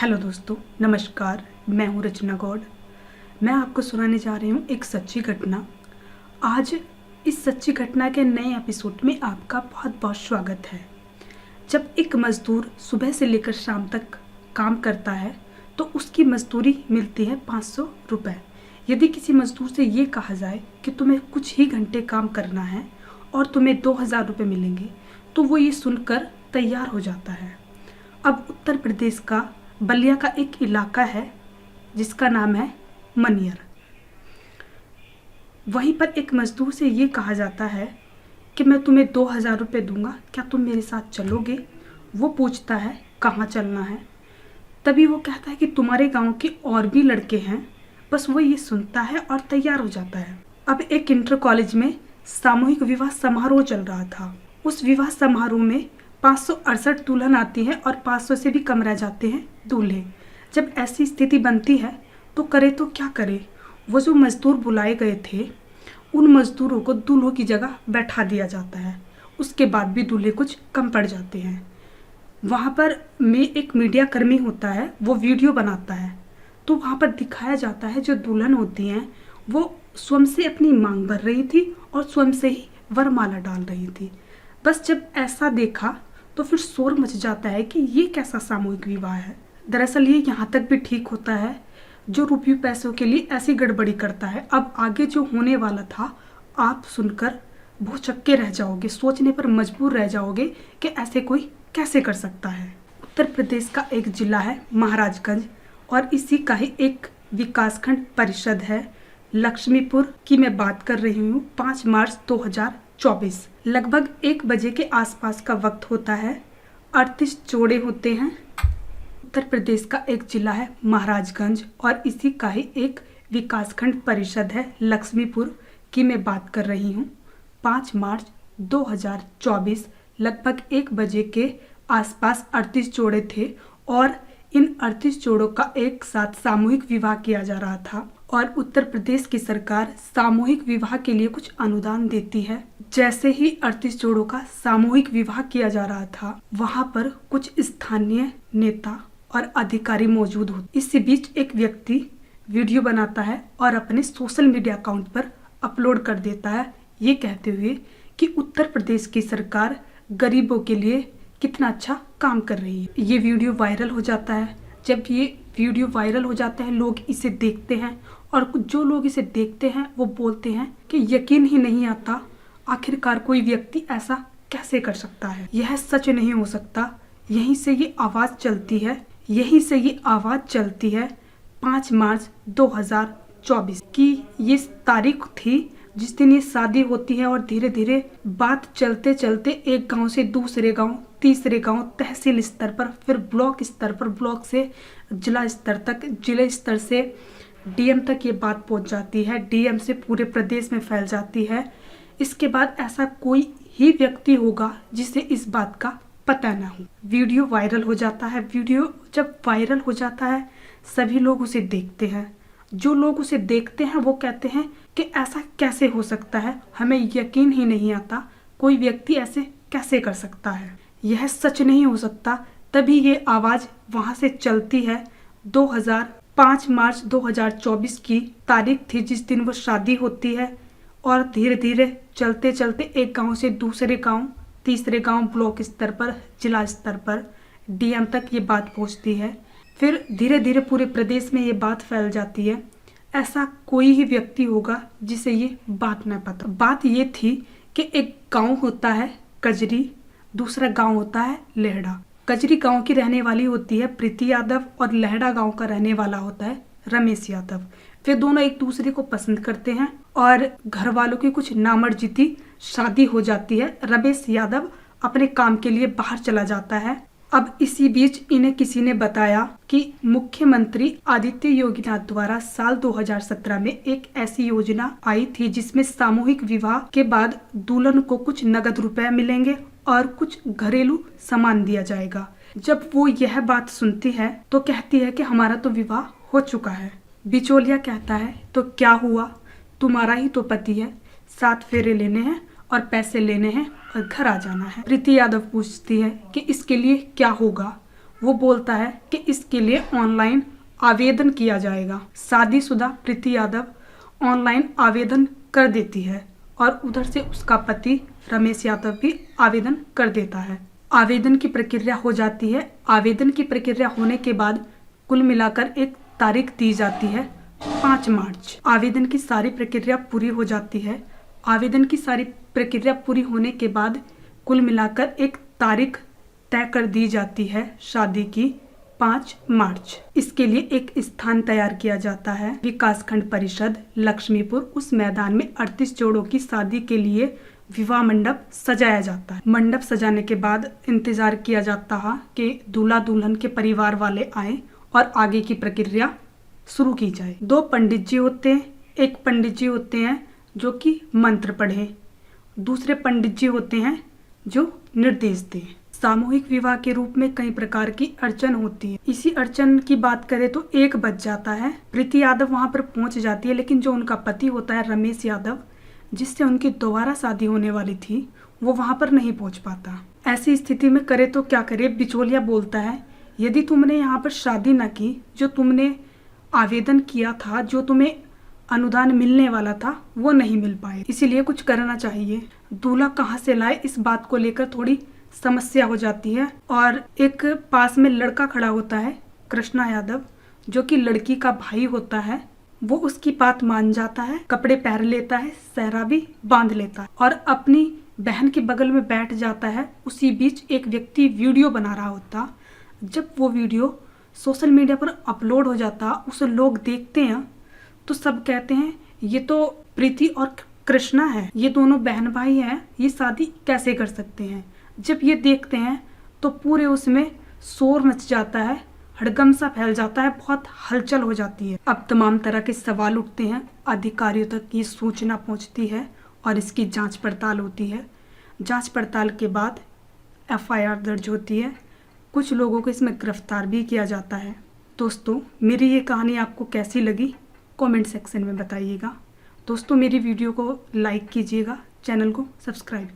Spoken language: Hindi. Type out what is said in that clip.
हेलो दोस्तों, नमस्कार। मैं हूँ रचना गौड़। मैं आपको सुनाने जा रही हूँ एक सच्ची घटना। आज इस सच्ची घटना के नए एपिसोड में आपका बहुत बहुत स्वागत है। जब एक मज़दूर सुबह से लेकर शाम तक काम करता है तो उसकी मजदूरी मिलती है 500 रुपये। यदि किसी मज़दूर से ये कहा जाए कि तुम्हें कुछ ही घंटे काम करना है और तुम्हें 2000 रुपये मिलेंगे तो वो ये सुनकर तैयार हो जाता है। अब उत्तर प्रदेश का बलिया का एक इलाका है जिसका नाम है मनियर। वहीं पर एक मजदूर से ये कहा जाता है कि मैं तुम्हें 2000 रुपये दूंगा, क्या तुम मेरे साथ चलोगे? वो पूछता है कहाँ चलना है। तभी वो कहता है कि तुम्हारे गांव के और भी लड़के हैं। बस वो ये सुनता है और तैयार हो जाता है। अब एक इंटर कॉलेज में सामूहिक विवाह समारोह चल रहा था। उस विवाह समारोह में 568 दुल्हन आती है और 500 से भी कम रह जाते हैं दूल्हे। जब ऐसी स्थिति बनती है तो करे तो क्या करे। वो जो मजदूर बुलाए गए थे उन मजदूरों को दूल्हों की जगह बैठा दिया जाता है। उसके बाद भी दूल्हे कुछ कम पड़ जाते हैं। वहाँ पर एक मीडिया कर्मी होता है, वो वीडियो बनाता है। तो वहाँ पर दिखाया जाता है जो दुल्हन होती हैं वो स्वयं से अपनी मांग भर रही थी और स्वयं से ही वरमाला डाल रही थी। बस जब ऐसा देखा तो फिर शोर मच जाता है कि ये कैसा सामूहिक विवाह है। दरअसल ये यहाँ तक भी ठीक होता है जो रुपये पैसों के लिए ऐसी गड़बड़ी करता है। अब आगे जो होने वाला था आप सुनकर भौचक्के रह जाओगे, सोचने पर मजबूर रह जाओगे कि ऐसे कोई कैसे कर सकता है। उत्तर प्रदेश का एक जिला है महाराजगंज और इसी का ही एक विकासखंड परिषद है लक्ष्मीपुर की मैं बात कर रही हूँ। 5 मार्च 2024 लगभग 1 बजे के आसपास का वक्त होता है। 38 जोड़े होते हैं। उत्तर प्रदेश का एक जिला है महाराजगंज और इसी का ही एक विकासखंड परिषद है लक्ष्मीपुर की मैं बात कर रही हूँ। 5 मार्च 2024 लगभग 1 बजे के आसपास 38 जोड़े थे और इन 38 जोड़ों का एक साथ सामूहिक विवाह किया जा रहा था। और उत्तर प्रदेश की सरकार सामूहिक विवाह के लिए कुछ अनुदान देती है। जैसे ही 38 जोड़ों का सामूहिक विवाह किया जा रहा था वहां पर कुछ स्थानीय नेता और अधिकारी मौजूद होते। इसी बीच एक व्यक्ति वीडियो बनाता है और अपने सोशल मीडिया अकाउंट पर अपलोड कर देता है, ये कहते हुए कि उत्तर प्रदेश की सरकार गरीबों के लिए कितना अच्छा काम कर रही है। ये वीडियो वायरल हो जाता है। जब ये वीडियो वायरल हो जाता है लोग इसे देखते हैं और जो लोग इसे देखते हैं वो बोलते हैं कि यकीन ही नहीं आता, आखिरकार कोई व्यक्ति ऐसा कैसे कर सकता है। यह सच नहीं हो सकता। यहीं से ये आवाज़ चलती है 5 मार्च 2024 की ये तारीख थी जिस दिन ये शादी होती है। और धीरे धीरे बात चलते चलते एक गांव से दूसरे गांव, तीसरे गांव, तहसील स्तर पर, फिर ब्लॉक स्तर पर, ब्लॉक से जिला स्तर तक, जिले स्तर से डीएम तक ये बात पहुंच जाती है। डीएम से पूरे प्रदेश में फैल जाती है। इसके बाद ऐसा कोई ही व्यक्ति होगा जिसे इस बात का पता ना हो। वीडियो वायरल हो जाता है। वीडियो जब वायरल हो जाता है सभी लोग उसे देखते हैं। जो लोग उसे देखते हैं वो कहते हैं कि ऐसा कैसे हो सकता है, हमें यकीन ही नहीं आता, कोई व्यक्ति ऐसे कैसे कर सकता है, यह सच नहीं हो सकता। तभी ये आवाज़ वहाँ से चलती है। 5 मार्च 2024 की तारीख थी जिस दिन वो शादी होती है और धीरे धीरे चलते चलते एक गांव से दूसरे गांव, तीसरे गांव, ब्लॉक स्तर पर, जिला स्तर पर, डीएम तक ये बात पहुंचती है। फिर धीरे धीरे पूरे प्रदेश में ये बात फैल जाती है। ऐसा कोई ही व्यक्ति होगा जिसे ये बात न पता। बात ये थी कि एक गांव होता है कजरी, दूसरा गांव होता है लेहड़ा। कजरी गांव की रहने वाली होती है प्रीति यादव और लेहड़ा गांव का रहने वाला होता है रमेश यादव। वे दोनों एक दूसरे को पसंद करते हैं और घर वालों की कुछ नामर्जीती शादी हो जाती है। रमेश यादव अपने काम के लिए बाहर चला जाता है। अब इसी बीच इन्हें किसी ने बताया कि मुख्यमंत्री आदित्य योगीनाथ द्वारा साल 2017 में एक ऐसी योजना आई थी जिसमें सामूहिक विवाह के बाद दुल्हन को कुछ नगद रुपए मिलेंगे और कुछ घरेलू सामान दिया जाएगा। जब वो यह बात सुनती है तो कहती है कि हमारा तो विवाह हो चुका है। बिचौलिया कहता है तो क्या हुआ, तुम्हारा ही तो पति है, 7 फेरे लेने हैं और पैसे लेने हैं और घर आ जाना है। प्रीति यादव पूछती है कि इसके लिए क्या होगा। वो बोलता है कि इसके लिए ऑनलाइन आवेदन किया जाएगा। शादीशुदा प्रीति यादव ऑनलाइन आवेदन कर देती है और उधर से उसका पति रमेश यादव भी आवेदन कर देता है। आवेदन की प्रक्रिया हो जाती है। आवेदन की प्रक्रिया होने के बाद कुल मिलाकर एक तारीख दी जाती है 5 मार्च। आवेदन की सारी प्रक्रिया पूरी हो जाती है। आवेदन की सारी प्रक्रिया पूरी होने के बाद कुल मिलाकर एक तारीख तय कर दी जाती है शादी की 5 मार्च। इसके लिए एक स्थान तैयार किया जाता है। विकासखंड परिषद लक्ष्मीपुर, उस मैदान में 38 जोड़ों की शादी के लिए विवाह मंडप सजाया जाता है। मंडप सजाने के बाद इंतजार किया जाता है कि दूल्हा दुल्हन के परिवार वाले आए और आगे की प्रक्रिया शुरू की जाए। 2 पंडित जी होते हैं। एक पंडित जी होते हैं जो कि मंत्र पढ़े, दूसरे पंडित जी होते हैं जो निर्देश दें। सामूहिक विवाह के रूप में कई प्रकार की अड़चन होती है। इसी अड़चन की बात करें तो 1 बज जाता है। प्रीति यादव वहां पर पहुंच जाती है, लेकिन जो उनका पति होता है रमेश यादव, जिससे उनकी दोबारा शादी होने वाली थी, वो वहां पर नहीं पहुंच पाता। ऐसी स्थिति में करे तो क्या करे। बिचौलिया बोलता है, यदि तुमने यहाँ पर शादी न की, जो तुमने आवेदन किया था, जो तुम्हें अनुदान मिलने वाला था, वो नहीं मिल पाए, इसीलिए कुछ करना चाहिए। दूल्हा कहाँ से लाए, इस बात को लेकर थोड़ी समस्या हो जाती है और एक पास में लड़का खड़ा होता है कृष्णा यादव, जो कि लड़की का भाई होता है। वो उसकी बात मान जाता है, कपड़े पहन लेता है, सेहरा भी बांध लेता है और अपनी बहन के बगल में बैठ जाता है। उसी बीच एक व्यक्ति वीडियो बना रहा होता। जब वो वीडियो सोशल मीडिया पर अपलोड हो जाता, उसे लोग देखते हैं तो सब कहते हैं ये तो प्रीति और कृष्णा है, ये दोनों बहन भाई हैं, ये शादी कैसे कर सकते हैं। जब ये देखते हैं तो पूरे उसमें शोर मच जाता है, हड़कंप सा फैल जाता है, बहुत हलचल हो जाती है। अब तमाम तरह के सवाल उठते हैं। अधिकारियों तक ये सूचना पहुंचती है और इसकी जांच पड़ताल होती है। जांच पड़ताल के बाद FIR दर्ज होती है। कुछ लोगों को इसमें गिरफ्तार भी किया जाता है। दोस्तों, मेरी ये कहानी आपको कैसी लगी कमेंट सेक्शन में बताइएगा। दोस्तों, मेरी वीडियो को लाइक कीजिएगा, चैनल को सब्सक्राइब